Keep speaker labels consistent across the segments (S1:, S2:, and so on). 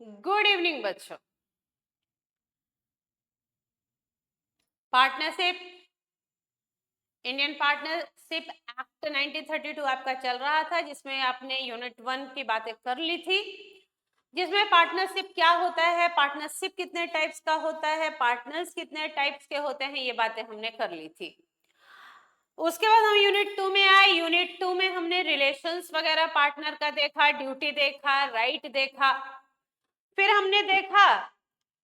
S1: Good evening बच्चों। Partnership, Indian partnership act 1932 आपका चल रहा था, जिसमें आपने यूनिट 1 की बातें कर ली थी, जिसमें पार्टनरशिप क्या होता है, पार्टनरशिप कितने टाइप्स का होता है, पार्टनर्स कितने टाइप्स के होते हैं, ये बातें हमने कर ली थी। उसके बाद हम यूनिट 2 में आए। यूनिट 2 में हमने रिलेशंस वगैरह पार्टनर का देखा, ड्यूटी देखा, राइट देखा। फिर हमने देखा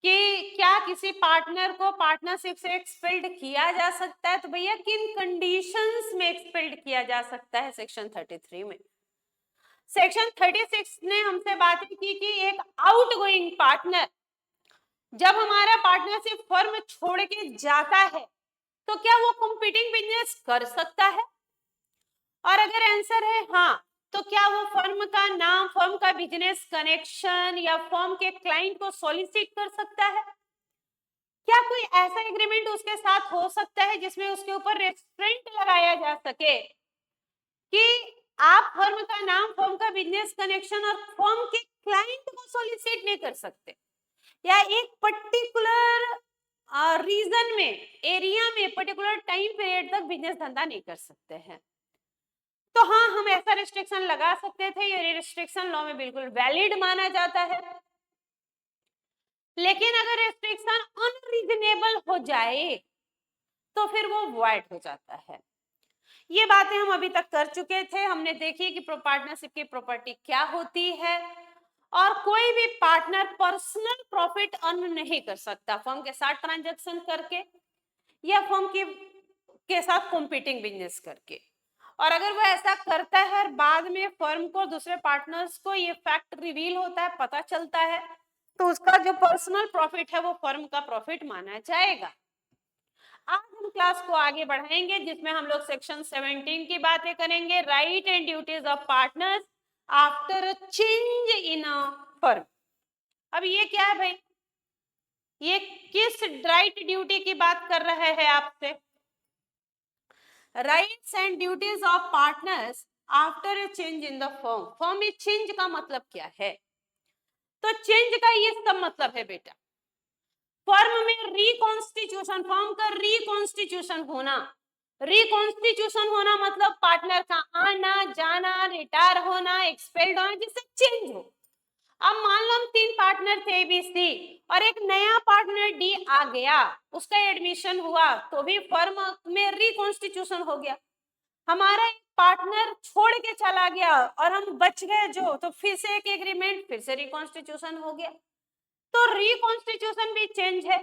S1: कि क्या किसी पार्टनर को पार्टनरशिप से एक्सपेल्ड किया जा सकता है, तो भैया किन कंडीशंस में एक्सपेल्ड किया जा सकता है सेक्शन 33 में। सेक्शन 36 ने हमसे बात की कि एक आउटगोइंग पार्टनर जब हमारा पार्टनरशिप फर्म छोड़ के जाता है तो क्या वो कॉम्पिटिंग बिजनेस कर सकता है, और अगर आंसर है हाँ, तो क्या वो फर्म का नाम, फर्म का बिजनेस कनेक्शन या फर्म के क्लाइंट को सॉलिसिट कर सकता है? क्या कोई ऐसा एग्रीमेंट उसके साथ हो सकता है जिसमें उसके ऊपर रेस्ट्रेंट लगाया जा सके कि आप फर्म का नाम, फर्म का बिजनेस कनेक्शन और फर्म के क्लाइंट को सॉलिसिट नहीं कर सकते, या एक पर्टिकुलर रीजन में, एरिया में, पर्टिकुलर टाइम पीरियड तक बिजनेस धंधा नहीं कर सकते हैं? तो हाँ, हम ऐसा रिस्ट्रिक्शन लगा सकते थे, ये रिस्ट्रिक्शन लॉ में बिल्कुल वैलिड माना जाता है। लेकिन अगर रिस्ट्रिक्शन अनरीजनेबल हो जाए तो फिर वो वॉइड हो जाता है। ये बातें हम अभी तक कर चुके थे। हमने देखी कि पार्टनरशिप की प्रॉपर्टी क्या होती है, और कोई भी पार्टनर पर्सनल प्रॉफिट अर्न नहीं कर सकता फर्म के साथ ट्रांजैक्शन करके या फर्म के साथ कॉम्पिटिंग बिजनेस करके। और अगर वो ऐसा करता है, बाद में फर्म को, दूसरे पार्टनर्स को ये फैक्ट रिवील होता है, पता चलता है, तो उसका जो पर्सनल प्रॉफिट है वो फर्म का प्रॉफिट माना जाएगा। आज हम क्लास को आगे बढ़ाएंगे, जिसमें हम लोग सेक्शन 17 की बातें करेंगे, right and duties of partners after change in a firm. अब ये क्या है भाई, ये किस राइट ड्यूटी की बात कर रहे हैं आपसे? Rights and duties of partners after a change in the firm. Firm में चेंज का मतलब क्या है? तो चेंज का ये सब मतलब है बेटा, फर्म में रिकॉन्स्टिट्यूशन, फर्म का रिकॉन्स्टिट्यूशन होना। रिकॉन्स्टिट्यूशन होना मतलब पार्टनर का आना जाना, रिटायर होना, एक्सपेल्ड होना, जिससे चेंज हो। अब मान लो हम 3 पार्टनर थे एबीसी और एक नया पार्टनर डी आ गया, उसका एडमिशन हुआ, तो भी फर्म में रिकॉन्स्टिट्यूशन हो गया। हमारा एक पार्टनर छोड़ के चला गया और हम बच गए जो, तो फिर से एक एग्रीमेंट, फिर से रिकॉन्स्टिट्यूशन हो गया। तो रिकॉन्स्टिट्यूशन भी चेंज है।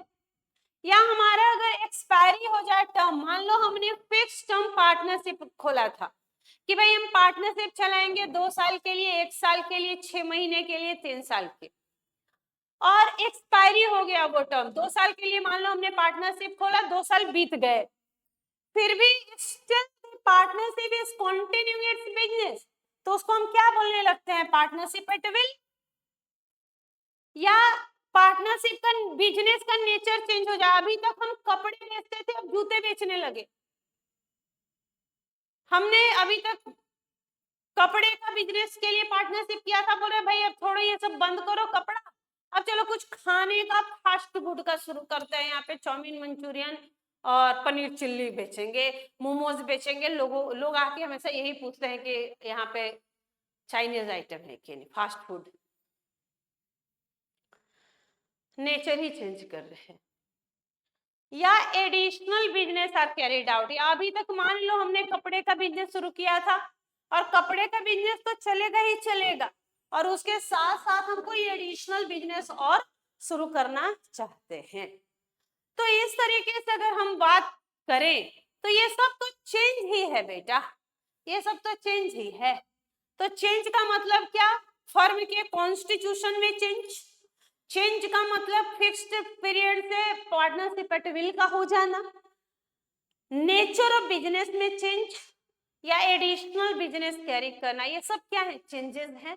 S1: या हमारा अगर एक्सपायरी हो जाए टर्म, मान लो हमने फिक्स टर्म पार्टनरशिप खोला था कि भाई हम पार्टनरशिप चलाएंगे 2 साल के लिए, 1 साल के लिए, 6 महीने के लिए, 3 साल के, और एक्सपायरी हो गया वो टर्म 2 साल के लिए। मान लो हमने पार्टनरशिप खोला, 2 साल बीत गए, फिर भी still partnership is continuing it's business, तो उसको हम क्या बोलने लगते हैं? Partnership at will. या पार्टनरशिप का बिजनेस का नेचर चेंज हो जाए, अभी तक हम कपड़े बेचते थे, अब जूते बेचने लगे। हमने अभी तक कपड़े का बिजनेस के लिए पार्टनरशिप किया था, बोले भाई अब थोड़ा ये सब बंद करो कपड़ा, अब चलो कुछ खाने का, फास्ट फूड का शुरू करते हैं। यहाँ पे चाउमीन, मंचूरियन और पनीर चिल्ली बेचेंगे, मोमोज बेचेंगे। लोग आके हमेशा यही पूछते हैं कि यहाँ पे चाइनीज आइटम है कि नहीं, फास्ट फूड। नेचर ही चेंज कर रहे हैं। या additional business are carried out, या अभी तक मान लो हमने कपड़े का बिजनेस शुरू किया था, और कपड़े का बिजनेस तो चलेगा ही चलेगा, और उसके साथ साथ हम कोई एडिशनल बिजनेस और शुरू करना चाहते हैं। तो इस तरीके से अगर हम बात करें तो ये सब तो चेंज ही है बेटा, ये सब तो चेंज ही है। तो चेंज का मतलब क्या? फर्म के कॉन्स्टिट्यूशन में चेंज। चेंज का मतलब फिक्स्ड पीरियड से पार्टनरशिप एट विल का हो जाना। नेचर ऑफ बिजनेस में चेंज, या एडिशनल बिजनेस कैरी करना, ये सब क्या है? चेंजेस हैं।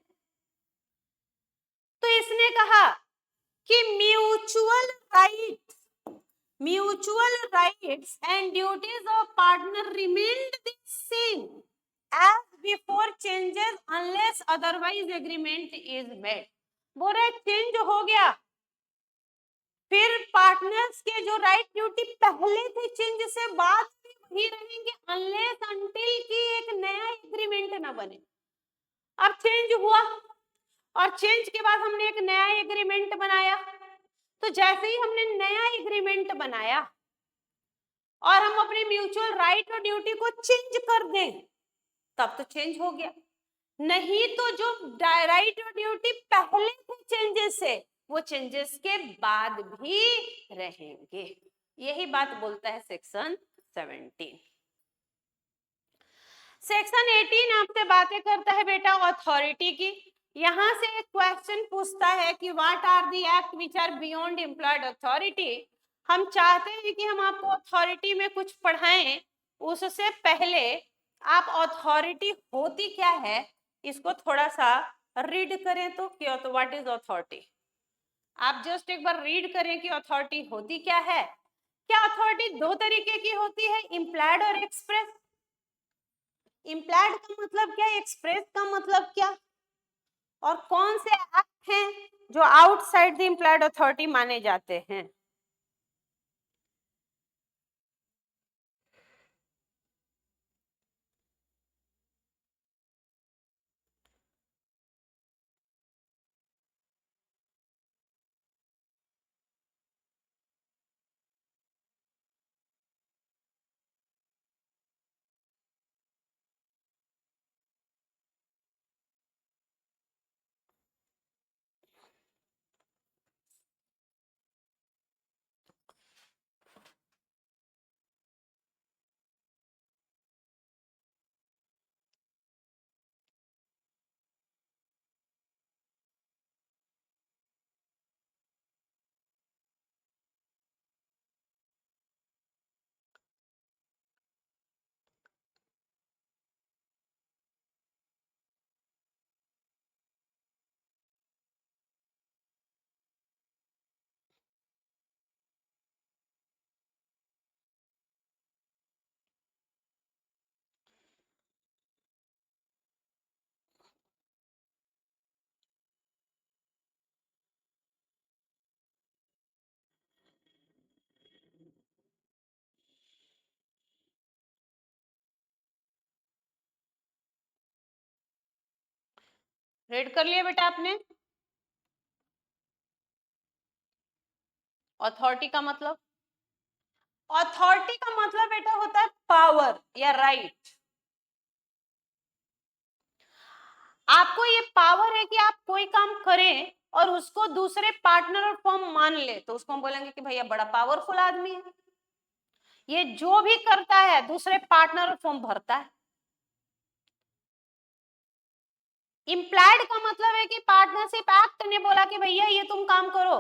S1: तो इसने कहा कि mutual rights and duties of partner remained the same as before changes unless otherwise agreement is made। बोल रहे चेंज हो गया, फिर पार्टनर्स के जो राइट ड्यूटी पहले थे चेंज से बाद भी वही रहेंगे अनलेस अंटिल की एक नया एग्रीमेंट ना बने। अब चेंज हुआ और चेंज के बाद हमने एक नया एग्रीमेंट बनाया, तो जैसे ही हमने नया एग्रीमेंट बनाया और हम अपने म्यूचुअल राइट और ड्यूटी को चेंज कर दें तब तो चेंज हो गया, नहीं तो जो राइट और ड्यूटी पहले थे चेंजेस से वो चेंजेस के बाद भी रहेंगे। यही बात बोलता है सेक्शन 17। सेक्शन 18 आपसे बातें करता है बेटा अथॉरिटी की। यहां से एक क्वेश्चन पूछता है कि what are the act which are beyond employed authority. हम चाहते हैं कि हम आपको अथॉरिटी में कुछ पढ़ाएं, उससे पहले आप अथॉरिटी होती क्या है इसको थोड़ा सा रीड करें तो क्या, तो व्हाट इज अथॉरिटी। आप जस्ट एक बार रीड करें कि अथॉरिटी होती क्या है। क्या अथॉरिटी दो तरीके की होती है, इम्प्लाइड और एक्सप्रेस। इम्प्लाइड का मतलब क्या, एक्सप्रेस का मतलब क्या, और कौन से एक्ट हैं जो आउटसाइड द इम्प्लाइड अथॉरिटी माने जाते हैं। रीड कर लिया बेटा आपने। अथॉरिटी का मतलब, अथॉरिटी का मतलब बेटा होता है पावर या राइट। आपको ये पावर है कि आप कोई काम करें और उसको दूसरे पार्टनर और फर्म मान ले तो उसको हम बोलेंगे कि भैया बड़ा पावरफुल आदमी है, ये जो भी करता है दूसरे पार्टनर और फर्म भरता है। इम्प्लाइड का मतलब है कि पार्टनरशिप एक्ट ने बोला कि भैया ये तुम काम करो,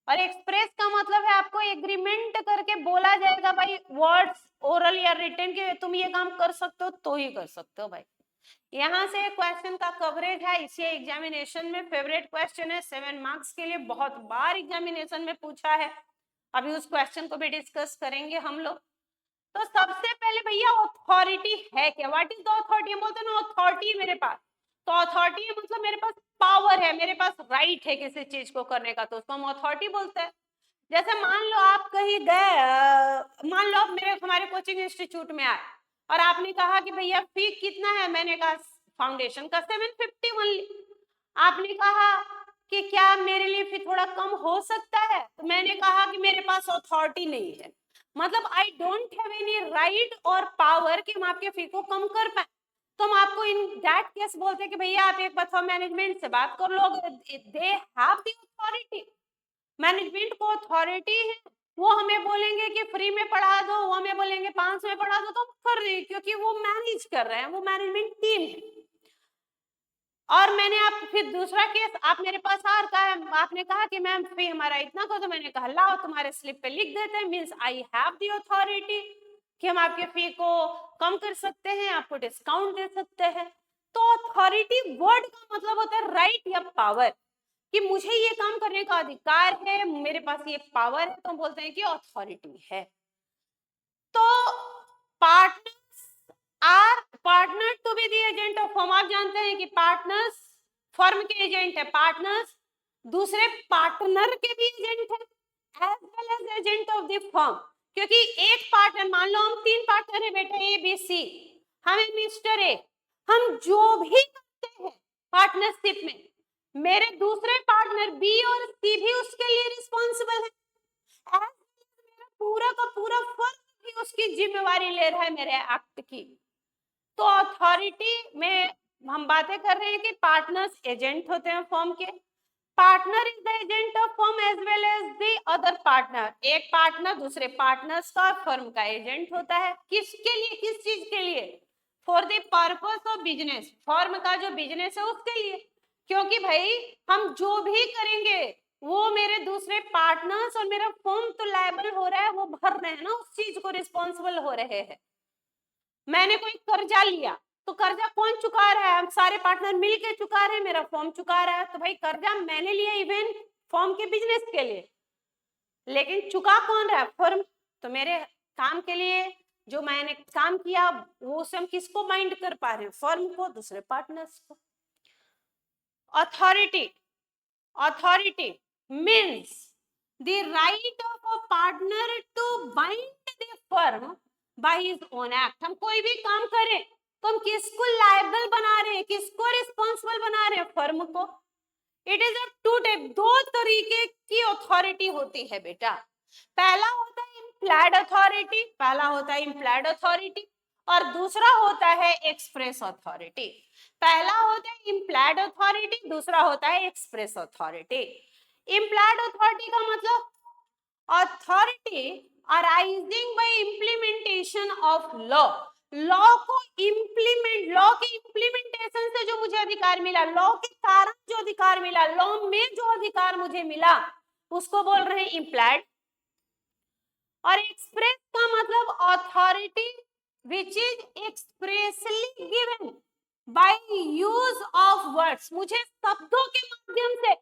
S1: और एक्सप्रेस का मतलब है आपको एग्रीमेंट करके बोला जाएगा भाई वर्ड्स ओरल या रिटन के तुम ये काम कर सकते हो तो ही कर सकते हो भाई। यहाँ से क्वेश्चन का कवरेज है, इसी एग्जामिनेशन में फेवरेट क्वेश्चन है, 7 मार्क्स के लिए बहुत बार एग्जामिनेशन में पूछा है। अभी उस क्वेश्चन को भी डिस्कस करेंगे हम लोग। तो सबसे पहले भैया अथॉरिटी है क्या, व्हाट इज द अथॉरिटी। हम बोलते हैं ना अथॉरिटी मेरे पास, तो अथॉरिटी मतलब मेरे पास पावर है, मेरे पास राइट है किसी चीज को करने का, तो उसको हम अथॉरिटी बोलते हैं। जैसे मान लो आप कहीं गए, मान लो आप मेरे हमारे कोचिंग इंस्टीट्यूट में आए और आपने कहा कि भैया फी कितना है, मैंने कहा फाउंडेशन का 750 ओनली। आपने कहा कि क्या मेरे लिए फी थोड़ा कम हो सकता है, तो मैंने कहा कि मेरे पास अथॉरिटी नहीं है, मतलब I don't have any right और पावर कि हम आपके फी को कम कर पाए। तो हम आपको इन दैट केस बोलते हैं कि भैया आप एक बार मैनेजमेंट से बात कर लो, they have the authority, management को अथॉरिटी है, वो हमें बोलेंगे कि फ्री में पढ़ा दो, वो हमें बोलेंगे 500 में पढ़ा दो, तो हम कर रहे हैं क्योंकि वो मैनेज कर रहे हैं, वो मैनेजमेंट टीम है। और मैंने आप फिर दूसरा केस आप मेरे पास आपने कहा कि मैम फी हमारा इतना को, तो मैंने कहा लाओ तुम्हारे स्लिप पे लिख देते हैं, means I have the authority कि हम आपके फी को कम कर सकते हैं, आपको डिस्काउंट दे सकते हैं। तो अथॉरिटी वर्ड का मतलब होता है राइट या पावर, कि मुझे ये काम करने का अधिकार है, मेरे पास ये पावर है, तो हम बोलते हैं कि अथॉरिटी है। तो partners are partner to be the agent of firm. आप जानते हैं कि पार्टनर्स फर्म के एजेंट है, पार्टनर्स दूसरे पार्टनर के भी एजेंट है as well as agent of the firm. क्योंकि एक पार्टनर, मान लो हम 3 पार्टनर है बेटा, ए बी सी, हमें मिस्टर ए, हम जो भी करते हैं पार्टनरशिप में, मेरे दूसरे पार्टनर बी और सी भी उसके लिए रिस्पॉन्सिबल है, मेरा पूरा का पूरा फर्म भी उसकी जिम्मेवारी ले रहा है मेरे एक्ट की। तो अथॉरिटी में हम बातें कर रहे हैं कि पार्टनर्स एजेंट होते हैं फर्म के, partner is the agent of firm as well as the other partner, एक पार्टनर दूसरे पार्टनर्स का फर्म का एजेंट होता है, किसके लिए, किस चीज के लिए, for the purpose of business, firm का जो बिजनेस है उसके लिए। क्योंकि भाई हम जो भी करेंगे वो मेरे दूसरे पार्टनर्स और मेरा फर्म तो लायबल हो रहा है, वो भर रहे हैं ना उस चीज को, रिस्पॉन्सिबल हो रहे हैं। मैंने कोई कर्जा लिया तो कर्जा कौन चुका रहा है, हम सारे पार्टनर मिलके चुका रहे हैं, मेरा फर्म चुका रहा है, तो भाई कर्जा मैंने लिया इवन फर्म के बिजनेस के लिए, लेकिन चुका कौन रहा है, फर्म। तो मेरे काम के लिए जो मैंने काम किया वो से हम किसको बाइंड कर पा रहे हैं, फर्म को, दूसरे पार्टनर्स को। Authority, authority means the right of a partner to bind the firm by his own act. हम कोई भी काम करें तो हम किसको लायबल बना रहे हैं, किसको रिस्पॉन्सिबल बना रहे हैं, फर्म को। It is a two type, दो तरीके की अथॉरिटी होती है बेटा। पहला होता है इम्प्लाइड अथॉरिटी, पहला होता है इम्प्लाइड अथॉरिटी, और दूसरा होता है एक्सप्रेस अथॉरिटी। पहला होता है इम्प्लाइड अथॉरिटी, दूसरा होता है एक्सप्रेस अथॉरिटी। इम्प्लाइड अथॉरिटी का मतलब authority arising by implementation of law, law को इम्प्लीमेंट, लॉ के इम्प्लीमेंटेशन से जो मुझे अधिकार मिला, लॉ के कारण जो अधिकार मिला, लॉ में जो अधिकार मुझे मिला उसको बोल रहे हैं इम्प्लाइड। और एक्सप्रेस का मतलब authority which is expressly given by use of words, मुझे शब्दों के माध्यम से,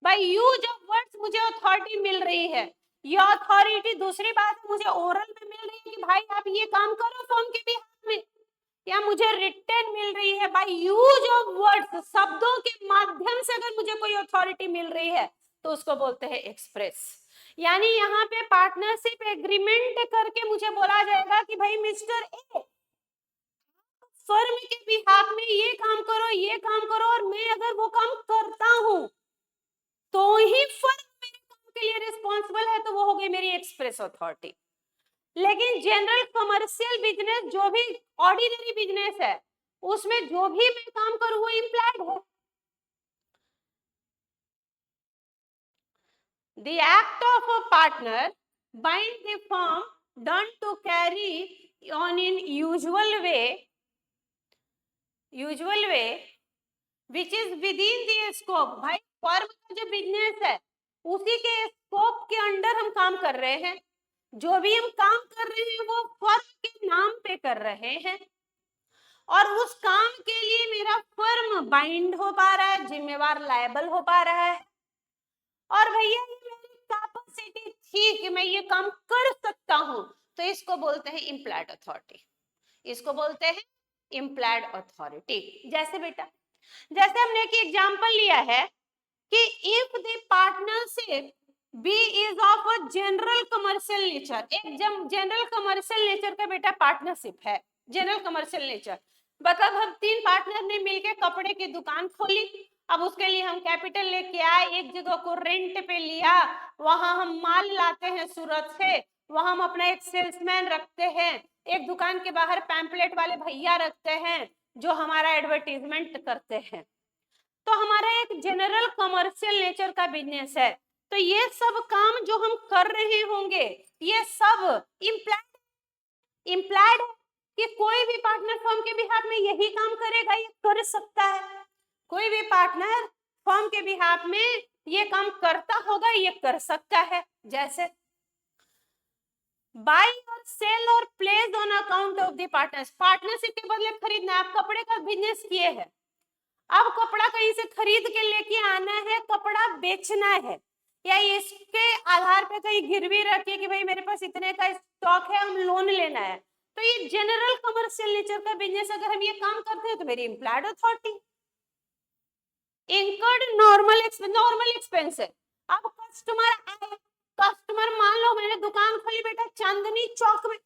S1: बाय यूज ऑफ वर्ड्स मुझे अथॉरिटी मिल रही है। ये अथॉरिटी दूसरी बात मुझे ओरल में मिल रही है कि भाई आप ये काम करो फर्म के बिहाफ में, या मुझे रिटन मिल रही है बाय यूज ऑफ वर्ड्स, शब्दों के माध्यम से अगर मुझे कोई अथॉरिटी मिल रही है तो उसको बोलते हैं एक्सप्रेस। यानी यहाँ पे पार्टनरशिप एग्रीमेंट करके मुझे बोला जाएगा कि भाई मिस्टर ए फर्म के बिहाफ में ये काम करो, ये काम करो, और मैं अगर वो काम करता हूं तो ही फर्म मेरे काम के लिए रिस्पॉन्सिबल है, तो वो हो गई मेरी एक्सप्रेस अथॉरिटी। लेकिन जनरल कमर्शियल बिजनेस, जो भी ऑर्डिनरी बिजनेस है, उसमें जो भी मैं काम करूं वो इम्प्लाइड है। The act of a partner bind the firm done to carry on in usual way which is within the scope। भाई फर्म का जो बिजनेस है उसी के स्कोप के अंडर हम काम कर रहे हैं, जो भी हम काम कर रहे हैं वो फर्म के नाम पे कर रहे हैं, और उस काम के लिए मेरा फर्म बाइंड हो पा रहा है, जिम्मेवार लायबल हो पा रहा है। और भैया ये मेरी कैपेसिटी थी कि मैं ये काम कर सकता हूं, तो इसको बोलते हैं इम्प्लाइड अथॉरिटी, इसको बोलते हैं इम्प्लाइड अथॉरिटी। जैसे बेटा, जैसे हमने एक एग्जांपल लिया है कि if the partnership be is of a general commercial nature, एक जनरल कमर्शियल नेचर का बेटा पार्टनरशिप है, जनरल कमर्शियल नेचर मतलब हम 3 पार्टनर ने मिलकर कपड़े की दुकान खोली। अब उसके लिए हम कैपिटल लेके आए, एक जगह को रेंट पे लिया, वहां हम माल लाते हैं सूरत से, वहां हम अपना एक सेल्समैन रखते हैं, एक दुकान के बाहर पैम्पलेट वाले भैया रखते हैं जो हमारा एडवर्टीजमेंट करते हैं। तो हमारा एक जनरल कमर्शियल नेचर का बिजनेस है, तो ये सब काम जो हम कर रहे होंगे ये सब इम्प्लाइड है कि कोई भी पार्टनर फर्म के बिहाफ में यही काम करेगा, ये कर सकता है, कोई भी पार्टनर फर्म के बिहाफ में ये काम करता होगा, ये कर सकता है। जैसे बाय और सेल और place on account of the partners, partnership के बदले खरीदना, आप कपड़े का बिजनेस किए हैं, अब कपड़ा कहीं से खरीद के लेके आना है, कपड़ा बेचना है, या इसके आधार पे कहीं गिरवी रखिए कि भाई मेरे पास इतने का स्टॉक है, हम लोन लेना है, तो ये जनरल कमर्शियल नेचर का बिजनेस अगर हम ये काम करते हैं तो मेरी implied authority. Incurred normal expense है। अब कस्टमर मान लो मैंने दुकान खोली बेटा चांदनी चौक में,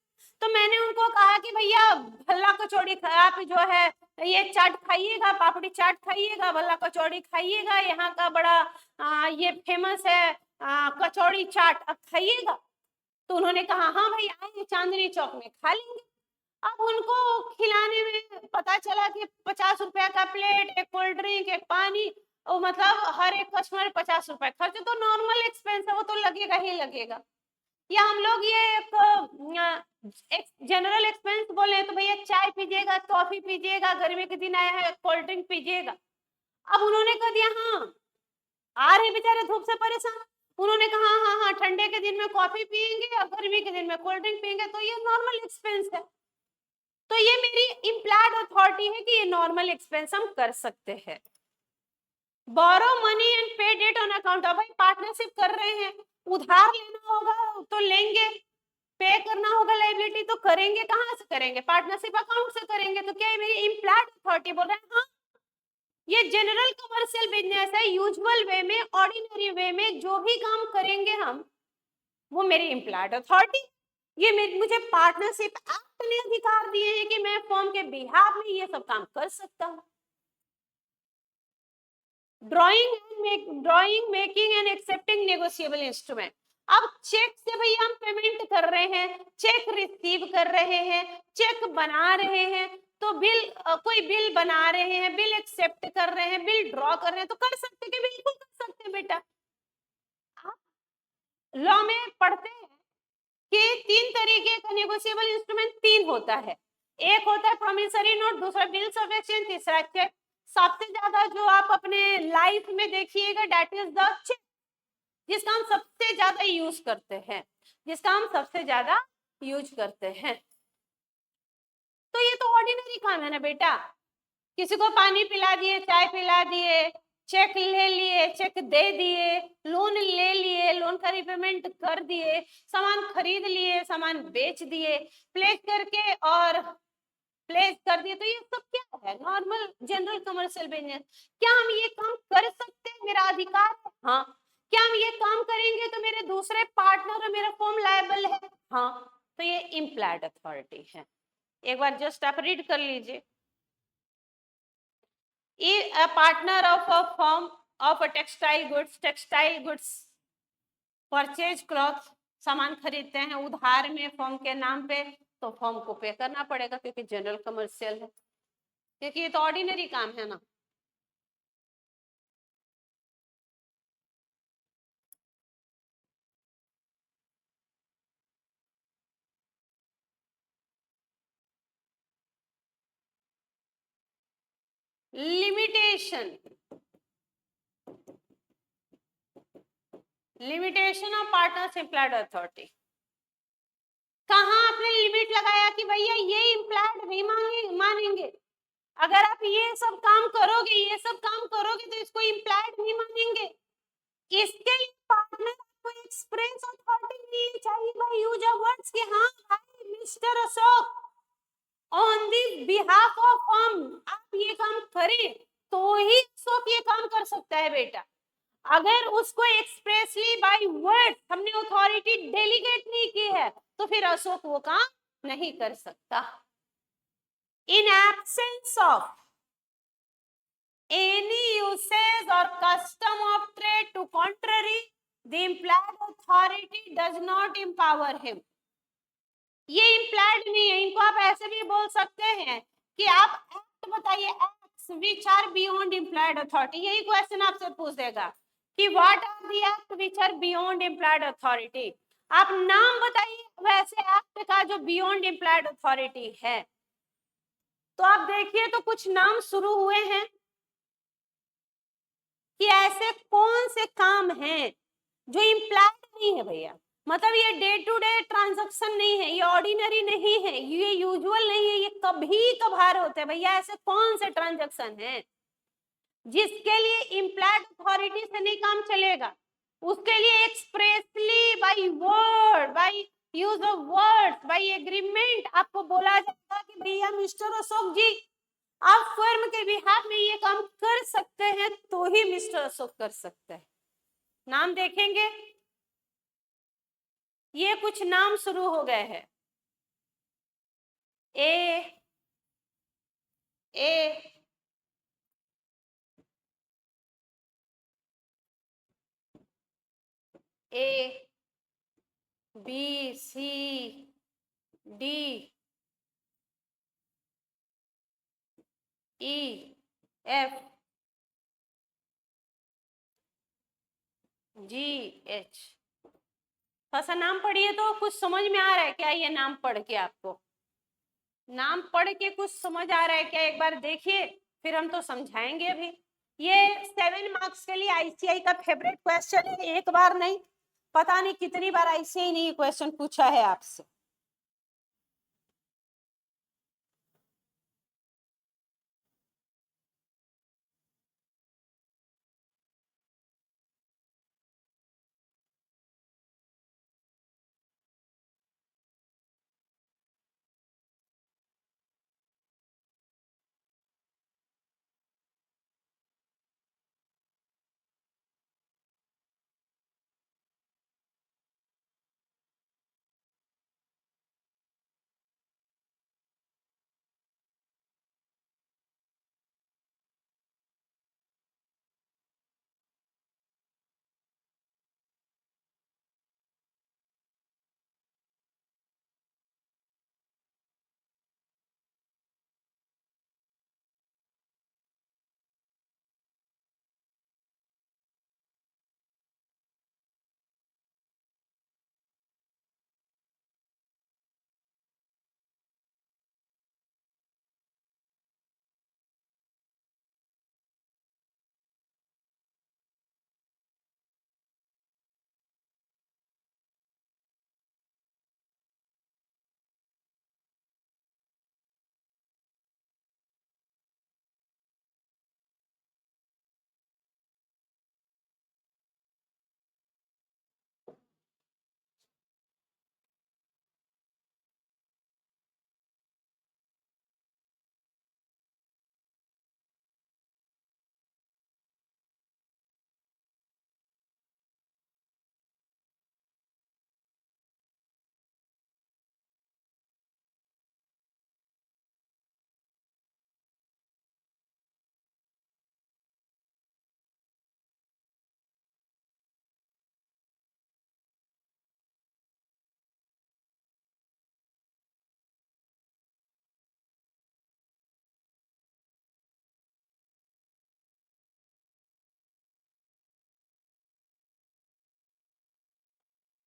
S1: तो मैंने उनको कहा कि भैया भल्ला कचौड़ी आप जो है ये चाट खाइएगा, पापड़ी चाट खाइएगा, भल्ला कचौड़ी खाइएगा, यहाँ का बड़ा ये फेमस है कचौड़ी चाट, अब खाइएगा। तो उन्होंने कहा हाँ भाई आइए चांदनी चौक में खा लेंगे। अब उनको खिलाने में पता चला कि 50 रुपया का प्लेट, एक कोल्ड ड्रिंक, एक पानी, और मतलब हर एक कस्टमर 50 रुपए खर्च, तो नॉर्मल एक्सपेंस है वो तो लगेगा ही लगेगा। या हम लोग ये एक जनरल एक्सपेंस बोले तो भैया चाय पीजिएगा, कॉफी पीजिएगा, गर्मी के दिन आया है कोल्ड ड्रिंक पीजिएगा। अब उन्होंने कह दिया हाँ, आ रहे बेचारे धूप से परेशान, उन्होंने कहा हाँ हाँ ठंडे के दिन में कॉफी पियेंगे और गर्मी के दिन में कोल्ड ड्रिंक पियेंगे, तो ये नॉर्मल एक्सपेंस है। तो ये मेरी इम्प्लाइड अथॉरिटी है कि ये नॉर्मल एक्सपेंस हम कर सकते हैं। बोरो मनी एंड पे डेट ऑन अकाउंट, अब भाई पार्टनरशिप कर रहे हैं, उधार लेना होगा तो लेंगे, पे करना होगा लायबिलिटी तो करेंगे, कहाँ से करेंगे, पार्टनरशिप अकाउंट से करेंगे। तो क्या ये मेरी इम्प्लाइड अथॉरिटी बोल रहे हैं? हाँ, ये जनरल कमर्शियल बिजनेस है, यूजुअल वे में, ऑर्डिनरी वे में जो भी काम करेंगे हम, वो मेरी इम्प्लाइड अथॉरिटी। ये मुझे पार्टनरशिप एक्ट ने अधिकार दिए हैं कि मैं फर्म के बिहाफ में ये सब काम कर सकता हूँ। Drawing making and accepting negotiable instrument, अब चेक से भैया हम पेमेंट कर रहे हैं, चेक रिसीव कर रहे हैं, चेक बना रहे हैं, तो बिल कोई बिल बना रहे हैं, बिल एक्सेप्ट कर रहे हैं, बिल ड्रॉ कर रहे हैं, तो कर सकते हैं, बिल्कुल कर सकते हैं बेटा। लॉ में पढ़ते हैं कि 3 तरीके का नेगोशिएबल इंस्ट्रूमेंट 3 होता है, एक होता है प्रॉमिसरी नोट, दूसरा बिल्स ऑफ एक्सचेंज, तीसरा चेक। सबसे ज्यादा जो आप अपने लाइफ में देखिएगा दैट इज द चेक, जिसका हम सबसे ज्यादा यूज करते हैं, तो ये तो ऑर्डिनरी काम है ना बेटा, किसी को पानी पिला दिए, चाय पिला दिए, चेक ले लिए, चेक दे दिए, लोन ले लिए, लोन का रिपेमेंट कर दिए, सामान खरीद लिए, सामान बेच दिए, प्लेस करके और प्लेस कर दिए, तो ये सब क्या है, नॉर्मल जनरल कमर्शियल बिजनेस। क्या हम ये काम कर सकते हैं, मेरा अधिकार है? हाँ। क्या हम ये काम करेंगे तो मेरे दूसरे पार्टनर और मेरा फर्म लायबल है? हाँ। तो ये इम्प्लाइड अथॉरिटी है, एक बार जस्ट आप रीड कर लीजिए। A partner of a firm of a textile goods purchase cloth, सामान खरीदते हैं उधार में फर्म के नाम पे, तो फर्म को पे करना पड़ेगा क्योंकि जनरल कमर्शियल है, क्योंकि ये तो ऑर्डिनरी काम है ना। Limitation of partners implied authority, कहाँ आपने लिमिट लगाया कि भैया ये इम्प्लाइड नहीं मानेंगे, अगर आप ये सब काम करोगे तो इसको इम्प्लाइड नहीं मानेंगे। इसके लिए पार्टनर को एक्सप्रेस अथॉरिटी चाहिए बाय यूज ऑफ वर्ड्स कि हाँ भाई mister Ashok on the behalf of firm आप ये काम करें, तो ही अशोक ये काम कर सकता है बेटा। अगर उसको एक्सप्रेसली बाय वर्ड हमने अथॉरिटी डेलीगेट नहीं की है, तो फिर अशोक वो काम नहीं कर सकता। In absence of any usage or custom of trade to contrary, the implied authority does not empower him. ये implied नहीं है, इनको आप ऐसे भी बोल सकते हैं कि आप एक्ट बताइए, acts which are beyond implied authority, यही क्वेश्चन आपसे पूछ देगा कि what are the acts which are beyond implied authority, आप नाम बताइए वैसे एक्ट का जो beyond implied authority है। तो आप देखिए तो कुछ नाम शुरू हुए हैं कि ऐसे कौन से काम हैं जो इम्प्लाइड नहीं है भैया, मतलब ये डे टू डे ट्रांजैक्शन नहीं है, ये ऑर्डिनरी नहीं है, ये यूजुअल नहीं है, ये कभी कभार होते हैं भैया। ऐसे कौन से ट्रांजैक्शन हैं जिसके लिए इम्प्लाइड अथॉरिटी से नहीं काम चलेगा? उसके लिए expressly by word, by use of words, by agreement आपको बोला जाएगा कि भैया मिस्टर अशोक जी आप फर्म के बिहाफ में ये काम कर सकते हैं तो ही मिस्टर अशोक कर सकते हैं। नाम देखेंगे, ये कुछ नाम शुरू हो गए हैं। A A A B C D E F G H. थोड़ा सा नाम पढ़िए तो कुछ समझ में आ रहा है क्या? ये नाम पढ़ के आपको नाम पढ़ के कुछ समझ आ रहा है क्या? एक बार देखिए, फिर हम तो समझाएंगे अभी। ये 7 मार्क्स के लिए आईसीआई का फेवरेट क्वेश्चन है। एक बार नहीं, पता नहीं कितनी बार आईसीआई ने ये क्वेश्चन पूछा है आपसे।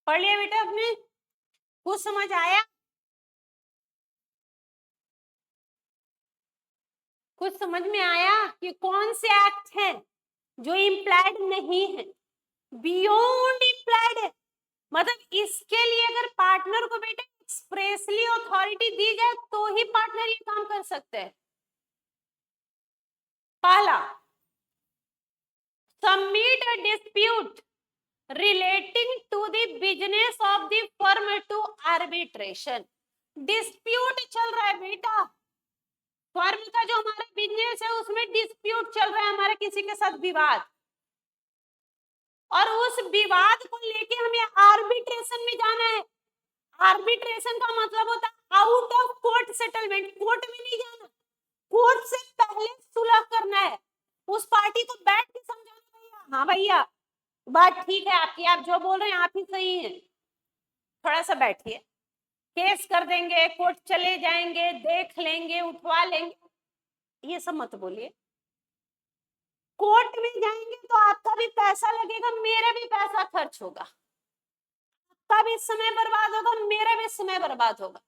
S1: पढ़ लिया बेटा आपने? कुछ समझ आया? कुछ समझ में आया कि कौन से एक्ट हैं जो इम्प्लाइड नहीं है, बियॉन्ड इम्प्लाइड है? मतलब इसके लिए अगर पार्टनर को बेटा एक्सप्रेसली अथॉरिटी दी जाए तो ही पार्टनर ये काम कर सकते हैं। पहला, submit a dispute relating to the business of the firm to arbitration। Dispute चल रहा है बेटा, फर्म का जो हमारा बिजनेस है उसमें डिस्प्यूट चल रहा है, हमारा किसी के साथ विवाद, और उस विवाद को लेके हमें आर्बिट्रेशन में जाना है। आर्बिट्रेशन का मतलब होता है out of court settlement, court में नहीं जाना, कोर्ट से पहले सुलह करना है, उस पार्टी को बैठ के समझाना, भैया हाँ भैया बात ठीक है आपकी, आप जो बोल रहे हैं आप ही सही है, थोड़ा सा बैठिए, केस कर देंगे, कोर्ट चले जाएंगे, देख लेंगे, उठवा लेंगे, ये सब मत बोलिए। कोर्ट में जाएंगे तो आपका भी पैसा लगेगा, मेरा भी पैसा खर्च होगा, आपका भी समय बर्बाद होगा, मेरा भी समय बर्बाद होगा।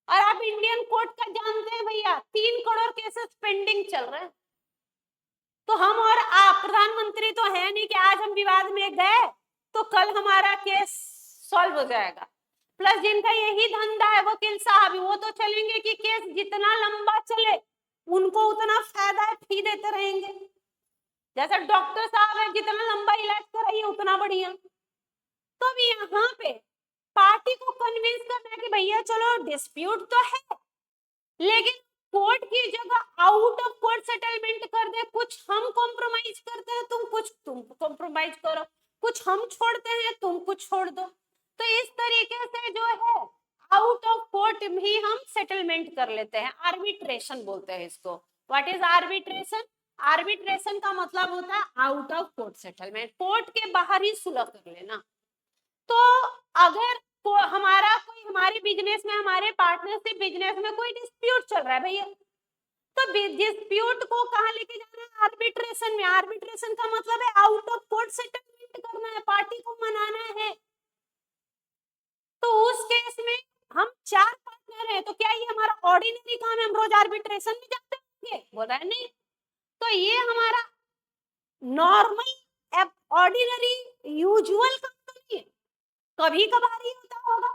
S1: और आप इंडियन कोर्ट का जानते हैं भैया, 3 करोड़ केसेस पेंडिंग चल रहे हैं। तो हम और आप प्रधानमंत्री तो है नहीं कि आज हम विवाद में गए तो कल हमारा केस सॉल्व हो जाएगा। प्लस जिनका यही धंधा है वकील साहब, वो तो चलेंगे कि केस जितना लंबा चले उनको उतना फायदा है, फी देते रहेंगे। जैसा डॉक्टर साहब है, जितना लंबा इलाज कराइए उतना बढ़िया। तो अभी यहाँ पे पार्टी को कन्विंस करना है कि भैया चलो डिस्प्यूट तो है, लेकिन कोर्ट की जगह आउट ऑफ कोर्ट सेटलमेंट कर दे, कुछ हम कॉम्प्रोमाइज करते हैं, तुम कॉम्प्रोमाइज करो, कुछ हम छोड़ते हैं, तुम कुछ छोड़ दो। तो इस तरीके से जो है आउट ऑफ कोर्ट भी हम सेटलमेंट कर लेते हैं, आर्बिट्रेशन बोलते हैं इसको। What is arbitration? आर्बिट्रेशन का मतलब होता है out of court settlement, court के बाहर ही सुलह कर लेना। तो अगर हमारा कोई हमारे बिजनेस में, हमारे पार्टनरशिप बिजनेस में कोई डिस्प्यूट चल रहा है भैया, तो डिस्प्यूट को कहाँ लेके जाना है? आर्बिट्रेशन में। आर्बिट्रेशन का मतलब है आउट ऑफ कोर्ट सेटलमेंट करना है, पार्टी को मनाना है। तो उस केस में हम 4 पार्टनर हैं, तो क्या ये हमारा ऑर्डिनरी काम है, हम रोज आर्बिट्रेशन में जाते होंगे? बोल रहा है नहीं। तो ये हमारा नॉर्मल ऑर्डिनरी यूजुअल काम नहीं है, कभी कभार ही होता होगा।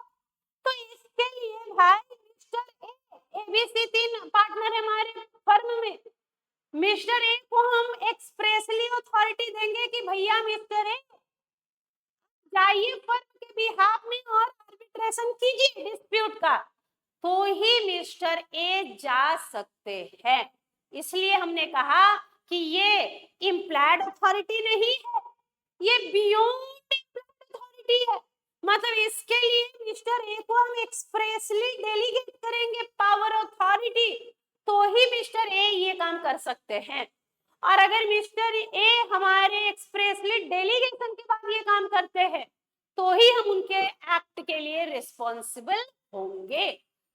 S1: तो इसके लिए भाई मिस्टर एबीसी 3 पार्टनर है हमारे फर्म में। मिस्टर ए को हम एक्सप्रेसली अथॉरिटी देंगे कि भैया मिस्टर ए जाइए फर्म के बिहाफ में और आर्बिट्रेशन कीजिए डिस्प्यूट का, तो ही मिस्टर ए जा सकते हैं। इसलिए हमने कहा कि ये इम्प्लाइड अथॉरिटी नहीं है, ये बियॉन्ड इम्प्लाइड अथॉरिटी है। मतलब इसके लिए मिस्टर ए को हम एक्सप्रेसली डेलीगेट करेंगे पावर अथॉरिटी, तो ही मिस्टर ए ये काम कर सकते हैं। और अगर मिस्टर ए हमारे एक्सप्रेसली डेलीगेशन के बाद ये काम करते हैं, तो ही हम उनके एक्ट के लिए रिस्पॉन्सिबल होंगे।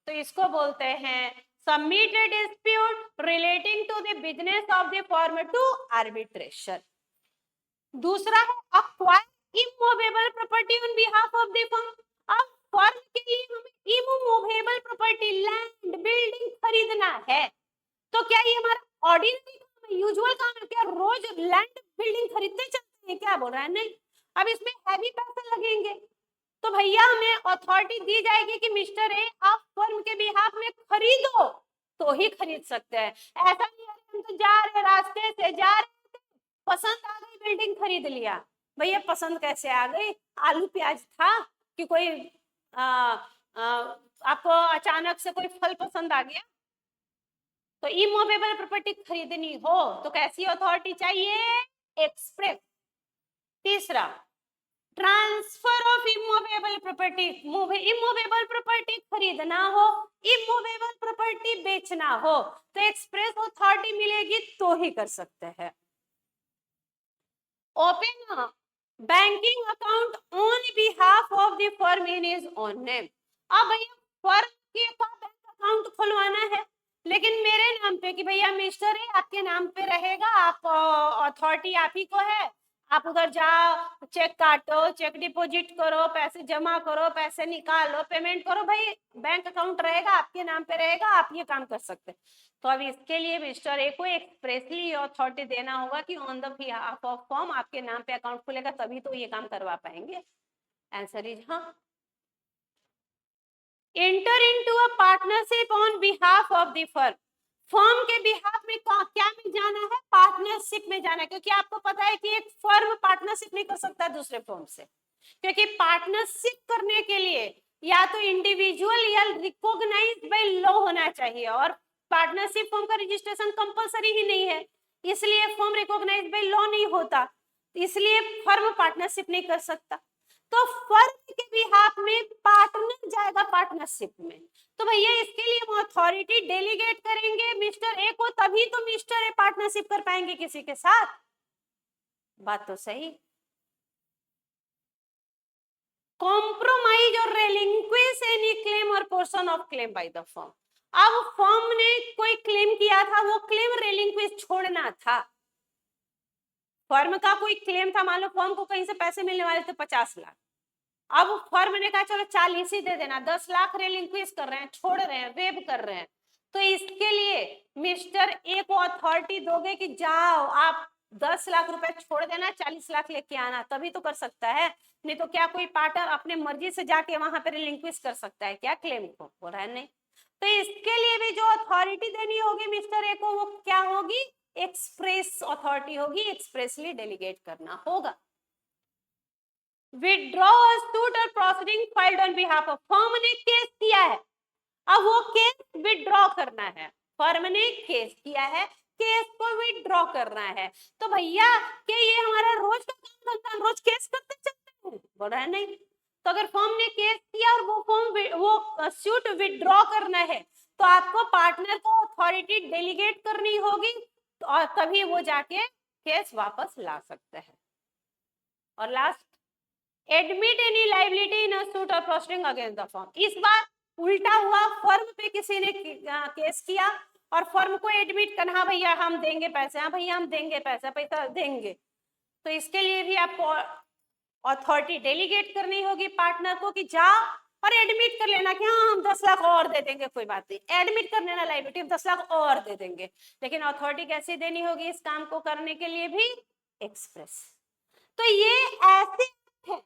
S1: तो इसको बोलते हैं submit a dispute relating to the business of the firm to arbitration. दूसरा है acquire immovable property on behalf of the firm. अब फर्म के लिए हमें इमूवेबल प्रॉपर्टी, लैंड, बिल्डिंग खरीदना है, तो क्या ये हमारा ऑर्डिनरी काम है, यूजुअल काम है? क्या रोज लैंड बिल्डिंग खरीदते चलते हैं? क्या बोल रहा है? नहीं। अब इसमें हैवी पैसे लगेंगे, तो भैया हमें अथॉरिटी दी जाएगी कि मिस्टर ए आप फर्म के बिहाफ में खरीदो, तो ही खरीद सकते हैं। ऐसा नहीं है हम तो जा रहे रास्ते से जा रहे, पसंद आ गई बिल्डिंग खरीद लिया। भैया पसंद कैसे आ गई? आलू प्याज था कि कोई आपको अचानक से कोई फल पसंद आ गया? तो इमूवेबल प्रॉपर्टी खरीदनी हो तो कैसी अथॉरिटी चाहिए? एक्सप्रेस। तीसरा transfer of immovable property, immovable property खरीदना हो, इमूवेबल प्रॉपर्टी बेचना हो, तो एक्सप्रेस अथॉरिटी मिलेगी तो ही कर सकते हैं। Open banking account on behalf of the firm in his own name. अब भैया फर्म के बैंक अकाउंट खुलवाना है, लेकिन मेरे नाम पे, कि भैया मिस्टर है आपके नाम पे रहेगा, आप अथॉरिटी आप ही को है, आप उधर जाओ, चेक काटो, चेक डिपॉजिट करो, पैसे जमा करो, पैसे निकालो, पेमेंट करो, भाई बैंक अकाउंट रहेगा आपके नाम पे रहेगा, आप ये काम कर सकते हैं। तो अब इसके लिए मिस्टर ए को एक्सप्रेसली अथॉरिटी देना होगा कि on the behalf of firm आपके नाम पे अकाउंट खुलेगा, तभी तो ये काम करवा पाएंगे। आंसर इज हाँ। Enter into a partnership on behalf of the firm. Firm के बिहाफ में क्या में जाना है? पार्टनरशिप में जाना है, क्योंकि आपको पता है कि एक फर्म पार्टनरशिप नहीं कर सकता दूसरे फर्म से, क्योंकि पार्टनरशिप करने के लिए या तो इंडिविजुअल या रिकॉग्नाइज्ड बाय लॉ होना चाहिए, और पार्टनरशिप फर्म का रजिस्ट्रेशन कंपलसरी ही नहीं है, इसलिए फर्म रिकॉग्नाइज्ड बाय लॉ नहीं होता, इसलिए फर्म पार्टनरशिप नहीं कर सकता। तो फर्म के बिहाफ में पार्टनर जाएगा पार्टनरशिप में, तो भैया इसके लिए हम अथॉरिटी डेलीगेट करेंगे मिस्टर ए को, तभी तो मिस्टर ए पार्टनरशिप कर पाएंगे किसी के साथ। बात तो सही। कॉम्प्रोमाइज और रेलिंक्विश एनी क्लेम और portion of claim by the firm. अब फर्म ने कोई क्लेम किया था, वो क्लेम रेलिंक्विश छोड़ना था। फर्म का कोई क्लेम था, मान लो फर्म को कहीं से पैसे मिलने वाले थे 50 लाख, अब फर्म ने कहा चलो 40 ही दे देना, 10 लाख रेलिंक्विश कर रहे हैं, छोड़ रहे हैं, वेब कर रहे हैं, तो इसके लिए मिस्टर ए को अथॉरिटी दोगे कि जाओ आप 10 लाख रुपए छोड़ देना, 40 लाख लेके आना, तभी तो कर सकता है। नहीं तो क्या कोई पार्टनर अपने मर्जी से जाके वहां पे रिलिंक्विश कर सकता है क्या क्लेम को? बोल रहा है नहीं। तो इसके लिए भी जो अथॉरिटी देनी होगी मिस्टर ए को, वो क्या होगी? एक्सप्रेस अथॉरिटी होगी, एक्सप्रेसली डेलीगेट करना होगा। विड्रॉ सूट और proceeding filed on behalf of firm ने केस किया है, अब वो केस विड्रॉ करना है, फर्म ने केस किया है, केस को विड्रॉ करना है। तो भैया क्या ये हमारा रोज का काम धंधा, रोज केस करते चलते हैं? बोल रहा है नहीं। तो अगर फर्म ने केस किया और वो सूट विड्रॉ करना है तो आपको पार्टनर को अथॉरिटी डेलीगेट करनी होगी और तभी वो जाके केस वापस ला सकता है। और लास्ट, एडमिट एनी लायबिलिटी इन अ सूट और प्रोसीडिंग अगेंस्ट द फर्म। इस बार उल्टा हुआ, फर्म पे किसी ने केस किया और फर्म को एडमिट करना, हाँ भैया हम देंगे पैसे, हाँ भैया हम देंगे पैसा, पैसा देंगे। तो इसके लिए भी आपको अथॉरिटी डेलीगेट करनी होगी पार्टनर को कि जा और एडमिट कर लेना कि हाँ हम 10 लाख और दे देंगे, कोई बात नहीं, एडमिट कर लेना लायबिलिटी, 10 लाख और दे देंगे। लेकिन अथॉरिटी कैसे देनी होगी इस काम को करने के लिए भी? एक्सप्रेस। तो ये ऐसे है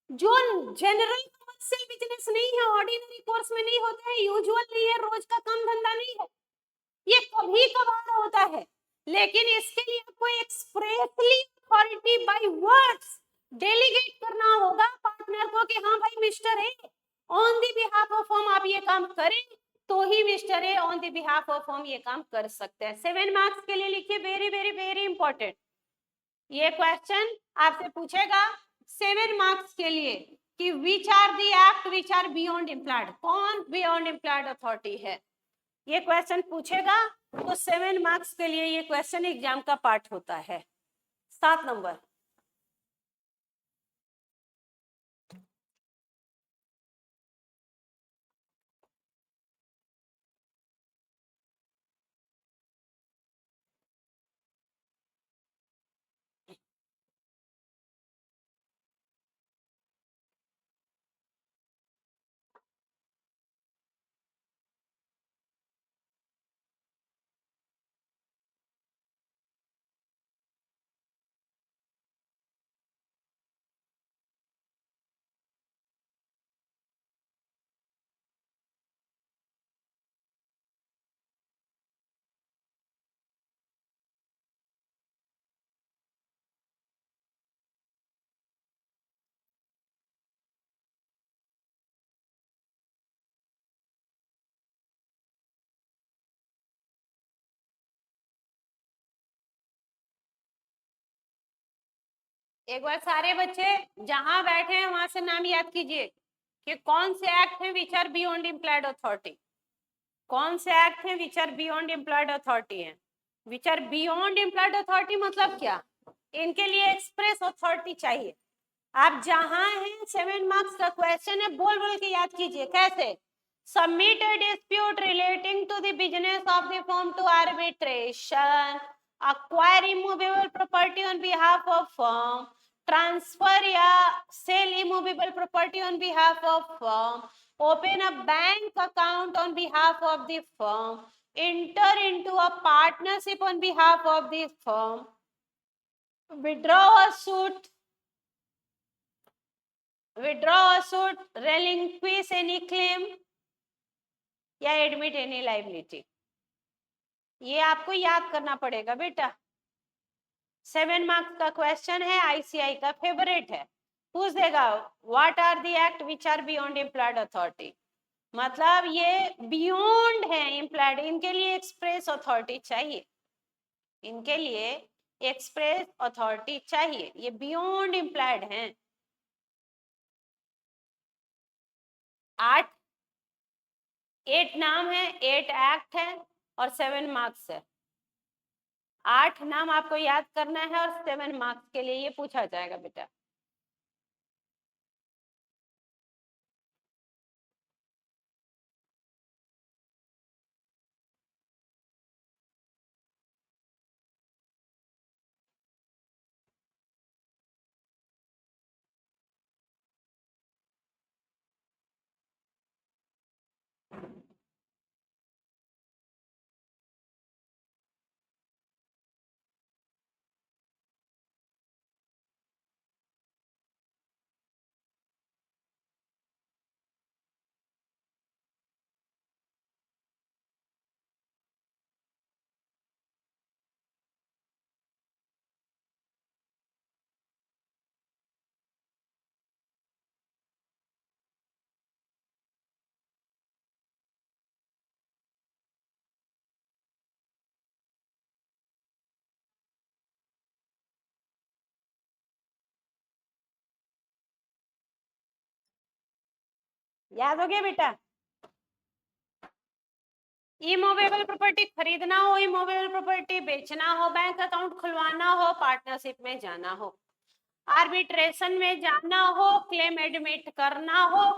S1: जो जनरल कमर्शियल बिजनेस नहीं है, ऑर्डिनरी कोर्स में नहीं होता है, यूजुअल नहीं है, रोज का काम धंधा नहीं है, ये कभी कभार होता है। लेकिन इसके लिए आपको expressly authority by words delegate करना होगा पार्टनर को कि हाँ भाई mister A on the behalf of firm आप ये काम करें, तो ही mister A on the behalf of firm ये काम कर सकते हैं। 7 मार्क्स के लिए लिखिए, वेरी वेरी वेरी इंपॉर्टेंट। ये क्वेश्चन आपसे पूछेगा 7 मार्क्स के लिए कि which are the act which are beyond implied, कौन बियॉन्ड एम्प्लॉयड अथॉरिटी है, ये क्वेश्चन पूछेगा। तो 7 मार्क्स के लिए ये क्वेश्चन एग्जाम का पार्ट होता है। 7 नंबर, एक बार सारे बच्चे जहां बैठे हैं वहां से नाम याद कीजिए कि कौन से एक्ट है which are beyond employed authority, कौन से एक्ट है which are beyond employed authority है। Which are beyond employed authority मतलब क्या? इनके लिए एक्सप्रेस अथॉरिटी चाहिए। आप जहां हैं 7 मार्क्स का क्वेश्चन है, बोल बोल के याद कीजिए। कैसे? Submit a dispute relating to the business of the firm to arbitration, acquire immovable property on behalf of firm, transfer या sell immovable property on behalf of firm, open a bank account on behalf of the firm, enter into a partnership on behalf of the firm, withdraw a suit, relinquish any claim या admit any liability. ये आपको याद करना पड़ेगा बेटा। 7 marks का question है, ICI का फेवरेट है। पूछ देगा what are the act which are beyond employed authority, मतलब ये बियॉन्ड है एम्प्लॉयड, इनके लिए एक्सप्रेस अथॉरिटी चाहिए, इनके लिए एक्सप्रेस अथॉरिटी चाहिए, ये बियॉन्ड एम्प्लॉयड हैं। 8 नाम है, 8 एक्ट है और 7 मार्क्स है। 8 नाम आपको याद करना है और 7 मार्क्स के लिए ये पूछा जाएगा बेटा। याद हो गया बेटा? इमूवेबल प्रॉपर्टी खरीदना हो, इमूवेबल प्रॉपर्टी बेचना हो, बैंक अकाउंट खुलवाना हो, पार्टनरशिप में जाना हो, आर्बिट्रेशन में जाना हो, क्लेम एडमिट करना हो,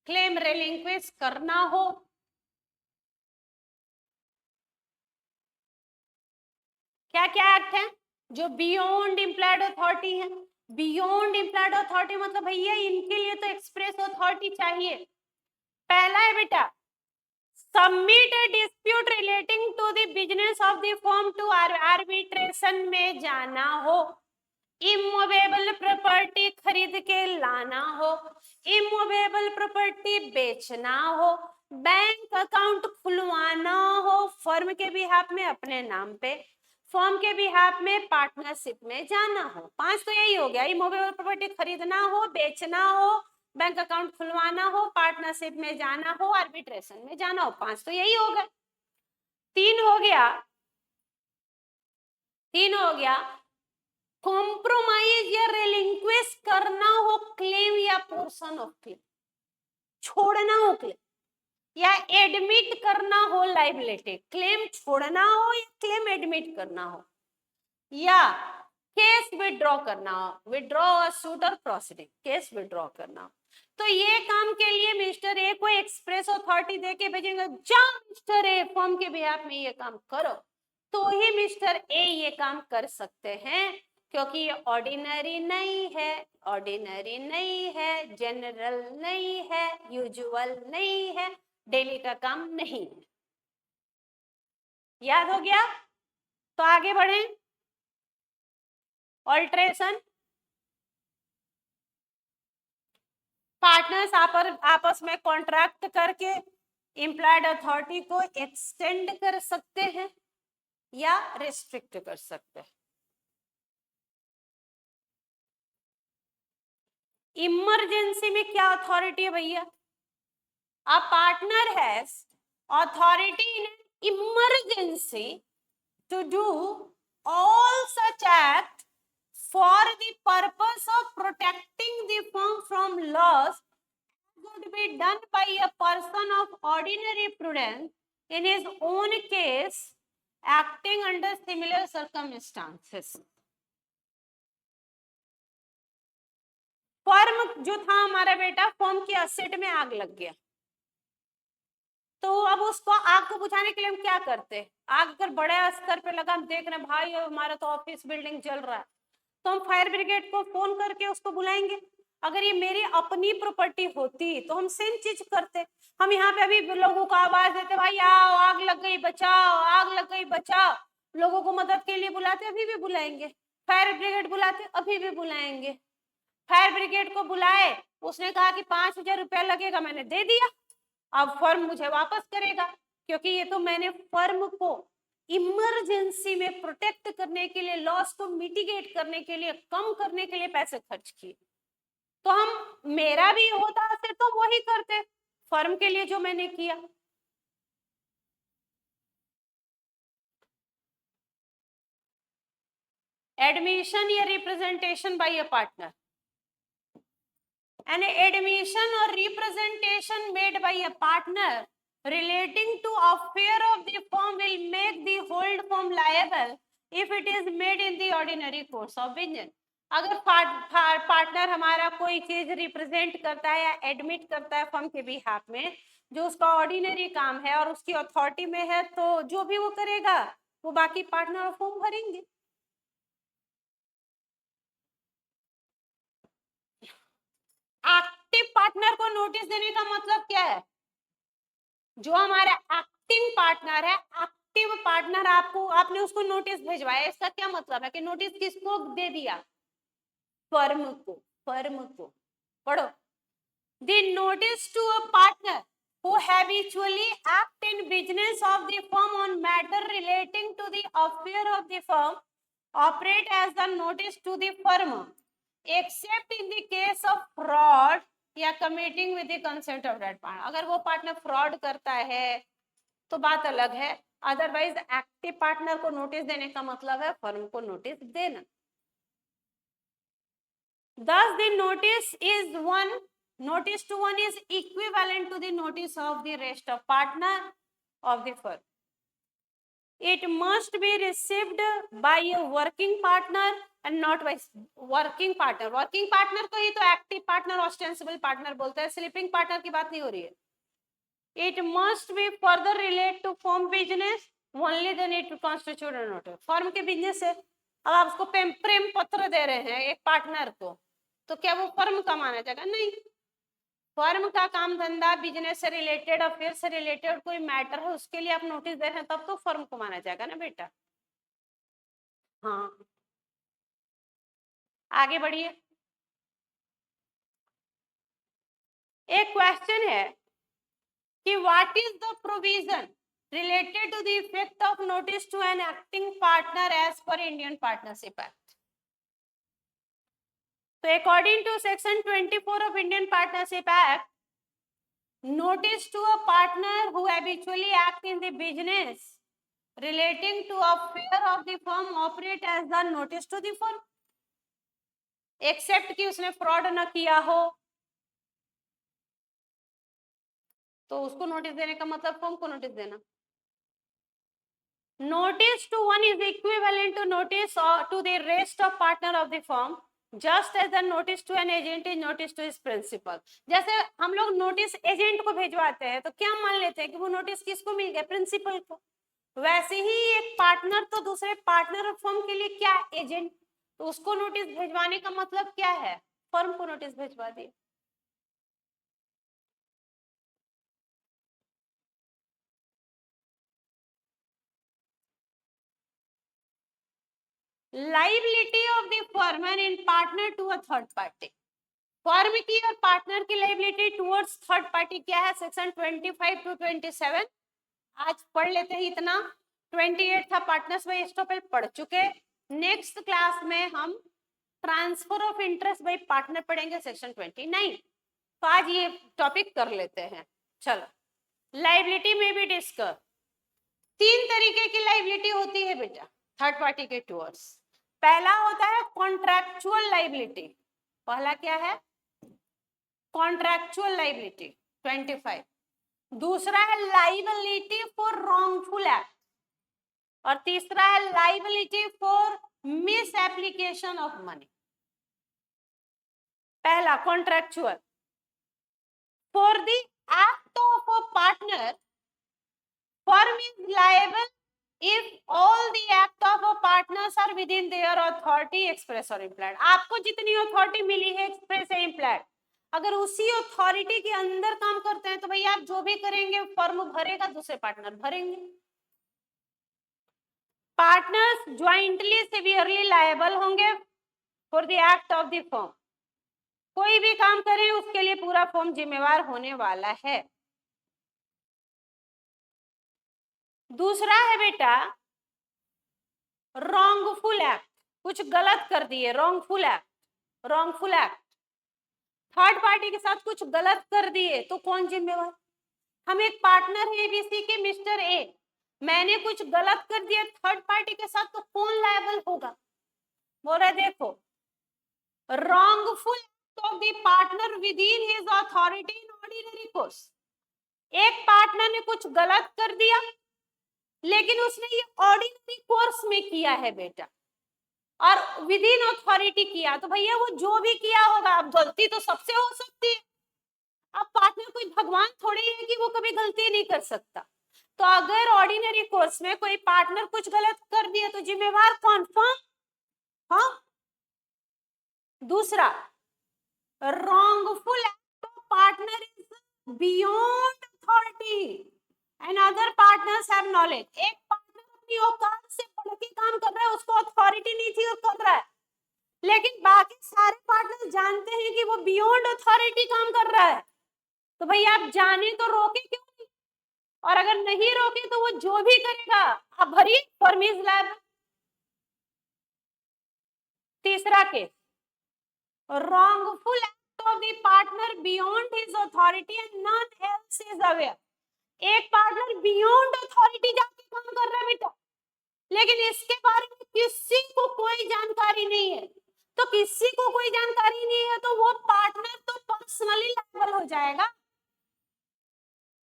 S1: क्लेम रिलिंक्विश करना हो, क्या क्या एक्ट है जो बियॉन्ड इम्प्लॉयड अथॉरिटी है? बियॉन्ड इम्प्लॉयड अथॉरिटी मतलब भैया इनके लिए तो एक्सप्रेस अथॉरिटी चाहिए। पहला है बेटा, submit a dispute relating to the business of the firm to arbitration में जाना हो, इमूवेबल प्रॉपर्टी खरीद के लाना हो, इमूवेबल प्रॉपर्टी बेचना हो, बैंक अकाउंट खुलवाना हो फर्म के बिहाफ में अपने नाम पे, फर्म के बिहाफ में पार्टनरशिप में जाना हो। 5 तो यही हो गया, इमूवेबल प्रॉपर्टी खरीदना हो, बेचना हो, बैंक अकाउंट खुलवाना हो, पार्टनरशिप में जाना हो, आर्बिट्रेशन में जाना हो। 5 तो यही हो गए। 3 हो गया, 3 हो गया, कॉम्प्रोमाइज या रिलिंक्विश करना हो क्लेम या पोर्शन ऑफ क्लेम, छोड़ना हो क्लेम या एडमिट करना हो लाइबिलिटी, क्लेम छोड़ना हो या क्लेम एडमिट करना हो, या केस विड्रॉ करना हो, विड्रॉ सूट और प्रोसीडिंग, केस विड्रॉ करना हो। तो ये काम के लिए मिस्टर ए को एक्सप्रेस अथॉरिटी देके भेजेंगे, जा मिस्टर ए फर्म के बिहाफ में ये काम करो, तो ही मिस्टर ए ये काम कर सकते हैं, क्योंकि ये ऑर्डिनरी नहीं है, ऑर्डिनरी नहीं है, जनरल नहीं है, यूजुअल नहीं है, डेली का काम नहीं है। याद हो गया? तो आगे बढ़े। ऑल्ट्रेशन, पार्टनर्स आपस में कॉन्ट्रैक्ट करके एम्प्लॉयड अथॉरिटी को एक्सटेंड कर सकते हैं या रिस्ट्रिक्ट कर सकते हैं। इमरजेंसी में क्या अथॉरिटी है भैया? A partner has authority in emergency to do all such act for the purpose of protecting the firm from loss would be done by a person of ordinary prudence in his own case acting under similar circumstances. Firm जो था हमारा बेटा, firm के asset में आग लग गया, तो अब उसको आग को बुझाने के लिए हम क्या करते हैं? आग अगर बड़े स्तर पे लगा, हम देख रहे हैं भाई हमारा तो ऑफिस बिल्डिंग जल रहा है, तो हम फायर ब्रिगेड को फोन करके उसको बुलाएंगे। अगर ये मेरी अपनी प्रॉपर्टी होती तो हम सेम चीज करते, हम यहाँ पे अभी लोगों को आवाज देते, भाई आओ आग लग गई बचाओ, आग लग गई बचाओ, लोगों को मदद के लिए बुलाते, अभी भी बुलाएंगे। फायर ब्रिगेड बुलाते, अभी भी बुलाएंगे। फायर ब्रिगेड को बुलाए, उसने कहा कि 5,000 रुपया लगेगा, मैंने दे दिया, अब फर्म मुझे वापस करेगा, क्योंकि ये तो मैंने फर्म को इमरजेंसी में प्रोटेक्ट करने के लिए, लॉस को मिटिगेट करने के लिए, कम करने के लिए पैसे खर्च किए। तो हम, मेरा भी होता है तो वही करते फर्म के लिए जो मैंने किया। एडमिशन या representation bye a partner, an admission or representation made by a partner relating to affair of the firm will make the whole firm liable if it is made in the ordinary course of business. अगर partner हमारा कोई चीज represent करता है या admit करता है firm के बिहाफ में, जो उसका ऑर्डिनरी काम है और उसकी अथॉरिटी में है, तो जो भी वो करेगा वो बाकी पार्टनर फॉर्म भरेंगे। एक्टिव पार्टनर को नोटिस देने का मतलब क्या है? जो हमारा एक्टिंग पार्टनर है, एक्टिव पार्टनर, आपने उसको नोटिस भेजवाया, इसका क्या मतलब है कि नोटिस किसको दे दिया? फर्म को, फर्म को। पढ़ो, the notice to a partner who habitually act in business of the firm on matter relating to the affair of the firm operate as the notice to the firm except in the case of fraud या committing with the consent of that partner. अगर वो partner fraud करता है तो बात अलग है, otherwise active partner को नोटिस देने का मतलब है फर्म को नोटिस देना। Thus the notice is one Notice to one is equivalent to the notice of the rest of partner of the firm. It must be received by a working partner and not by working partner. Working partner को ही तो active partner, ostensible partner बोलते हैं, sleeping partner की बात नहीं हो रही है. It must be further relate to firm business, only then it constitute a notice. Firm के बिजनेस है, अब आप उसको प्रेम पत्र दे रहे हैं एक पार्टनर को, तो क्या वो फर्म का माना जाएगा? नहीं. फर्म का काम धंधा बिजनेस से रिलेटेड, अफेयर से रिलेटेड कोई मैटर है, उसके लिए आप नोटिस दे रहे हैं, तब तो फर्म को माना जाएगा ना बेटा. हाँ, आगे बढ़िए. एक क्वेश्चन है कि what is the provision related to the effect of notice to an acting partner as per Indian Partnership Act. So according to section 24 of Indian Partnership Act, notice to a partner who habitually act in the business relating to affair of the firm operate as the notice to the firm, except कि उसने fraud न किया हो, तो उसको notice देने का मतलब फर्म को नोटिस देना. Notice to one is equivalent to notice to the rest of partner of the firm, just as the notice to an agent is notice to his principal. जैसे हम लोग नोटिस एजेंट को भेजवाते हैं तो क्या मान लेते हैं कि वो नोटिस किसको मिल गया? प्रिंसिपल को. वैसे ही एक पार्टनर तो दूसरे पार्टनर ऑफ फर्म के लिए क्या? एजेंट. तो उसको नोटिस भेजवाने का मतलब क्या है? फर्म को नोटिस भेजवा दिए. Liability of the firm and in partner to a third party. Firm की और पार्टनर की लाइबिलिटी टुवर्ड्स थर्ड पार्टी क्या है? Section 25 to 27. आज पढ़ लेते हैं इतना. 28 था पार्टनर्स बाय एस्टोपेल, पढ़ चुके. नेक्स्ट क्लास में हम transfer of interest by partner पढ़ेंगे, सेक्शन 29. तो आज ये टॉपिक कर लेते हैं. चलो, लाइबिलिटी में भी डिस्कस. 3 तरीके की लाइबिलिटी होती है बेटा थर्ड पार्टी के टुवर्ड्स. पहला होता है कॉन्ट्रैक्चुअल लाइबिलिटी. पहला क्या है? Contractual liability 25. दूसरा है लाइबिलिटी फॉर रॉन्गफुल एक्ट, और तीसरा है liability for misapplication of money. पहला contractual. For the act of a partner, firm is liable if all the act of a partners are within their authority express or implied. आपको जितनी authority मिली है express या implied, अगर उसी authority के अंदर काम करते हैं तो भैया आप जो भी करेंगे फर्म भरेगा, दूसरे पार्टनर भरेंगे. पार्टनर्स ज्वाइंटली सिवियरली लायबल होंगे for the act of the firm. कोई भी काम करें उसके लिए पूरा फर्म जिम्मेवार होने वाला है. दूसरा है बेटा रॉन्गफुल एक्ट. कुछ गलत कर दिए, wrongful act. Wrongful act third party के साथ कुछ गलत कर दिए तो कौन जिम्मेवार? हम एक पार्टनर है एबीसी के, मिस्टर ए, मैंने कुछ गलत कर दिया थर्ड पार्टी के साथ, तो कौन लायबल होगा? बोल रहे देखो, wrongful act of the partner with in his authority in ordinary course. एक पार्टनर ने कुछ गलत कर दिया लेकिन उसने ये ऑर्डिनरी कोर्स में किया है बेटा, और विद इन अथॉरिटी किया, तो भैया वो जो भी किया होगा, अब गलती तो सबसे हो सकती है. अब पार्टनर कोई भगवान थोड़ी है कि वो कभी गलती नहीं कर सकता. तो अगर ऑर्डिनरी कोर्स में कोई पार्टनर कुछ गलत कर दिया तो जिम्मेवार कौन? फर्म. हाँ. दूसरा, wrongful act of partner is beyond authority and other partners have knowledge. एक पार्टनर अपनी औकात से बढ़ के काम कर रहा है, उसको अथॉरिटी नहीं थी और कर रहा है, लेकिन बाकी सारे पार्टनर जानते हैं कि वो बियॉन्ड अथॉरिटी काम कर रहा है, तो भैया आप जाने तो रोके क्यों नहीं? और अगर नहीं रोके तो वो जो भी करेगा आप भरिए, फर्म इज लायबल. तीसरा case, wrongful act of the partner beyond his authority and none else is aware. एक पार्टनर बियॉन्ड अथॉरिटी जाके काम कर रहा है बेटा, लेकिन इसके बारे में किसी को कोई जानकारी नहीं है. तो किसी को कोई जानकारी नहीं है तो वो पार्टनर तो पर्सनली जाएगा?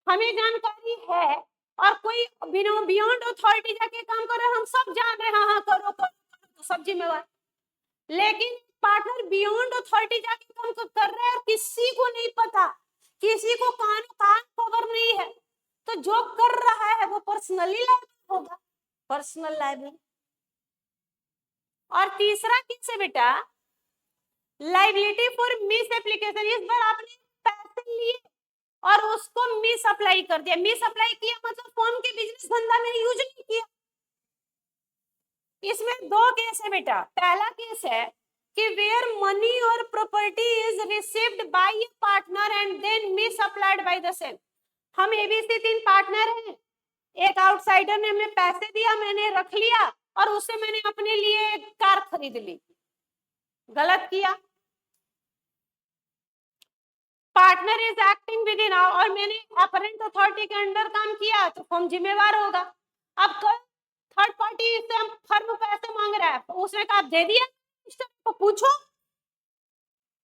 S1: हमें जानकारी है और कोई बियॉन्ड अथॉरिटी जाके काम कर रहा है, हम सब जान रहे हैं, हाँ करो करो तो सब जिम्मेवार। लेकिन पार्टनर बियॉन्ड अथॉरिटी जाके काम कर रहा है और किसी को नहीं पता, किसी को कान खबर नहीं है, तो जो कर रहा है वो पर्सनली लायबल होगा, पर्सनल लायबल। और तीसरा केस है बेटा लाइबिलिटी फॉर मिस एप्लीकेशन। इस बार आपने पैसे लिए और उसको मिस अप्लाई कर दिया। मिस अप्लाई किया मतलब फॉर्म के बिजनेस धंधा में यूज नहीं किया। इसमें दो केस है बेटा। पहला केस है कि वेयर मनी और property is received by a partner and then misapplied by the same. हम एबीसी 3 पार्टनर हैं, एक आउटसाइडर ने हमें पैसे दिया, मैंने रख लिया और उससे मैंने अपने लिए कार खरीद ली, गलत किया। Partner is acting with in, और मैंने अपरेंट अथॉरिटी के अंडर काम किया तो फर्म जिम्मेवार होगा। अब थर्ड पार्टी से हम फर्म पैसे मांग रहा है, तो उसने कहा दे दिया, तो पूछो।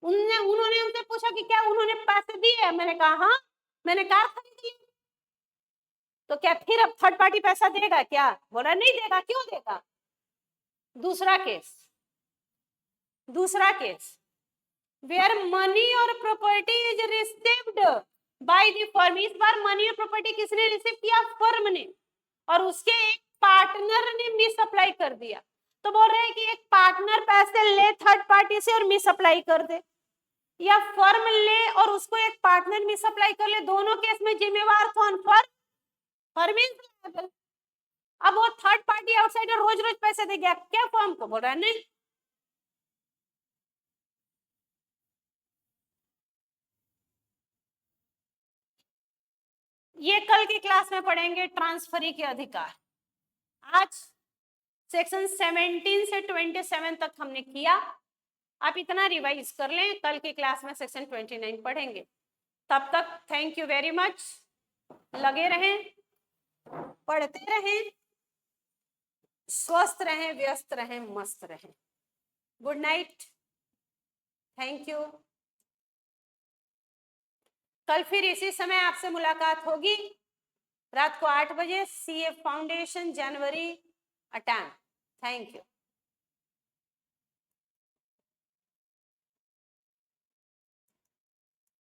S1: उन्होंने उनसे पूछा कि क्या उन्होंने पैसे दिए, मैंने कहा हाँ मैंने कार खरीदी। तो क्या फिर अब थर्ड पार्टी पैसा देगा क्या? बोला नहीं देगा। क्यों देगा? दूसरा केस वेयर मनी और property is received by the firm. इस बार मनी और प्रॉपर्टी किसने रिसीव किया? फर्म ने, और उसके एक पार्टनर ने मिस अप्लाई कर दिया। तो बोल रहे हैं कि एक पार्टनर पैसे ले थर्ड पार्टी से और मिस अप्लाई कर दे, या फर्म ले और उसको एक पार्टनर मिस अप्लाई कर ले, दोनों केस में जिम्मेवार कौन? Firm is liable. अब वो थर्ड पार्टी आउटसाइडर रोज रोज पैसे दे गया क्या फर्म को? बोल रहा है नहीं। ये कल की क्लास में पढ़ेंगे ट्रांसफरी के अधिकार। आज सेक्शन 17 से 27 तक हमने किया, आप इतना रिवाइज कर लें, कल की क्लास में सेक्शन 29 पढ़ेंगे। तब तक थैंक यू वेरी मच, लगे रहें, पढ़ते रहें, स्वस्थ रहें, व्यस्त रहें, मस्त रहें। Good night, thank you. कल फिर इसी समय आपसे मुलाकात होगी रात को 8 बजे। CA foundation January attempt. Thank you.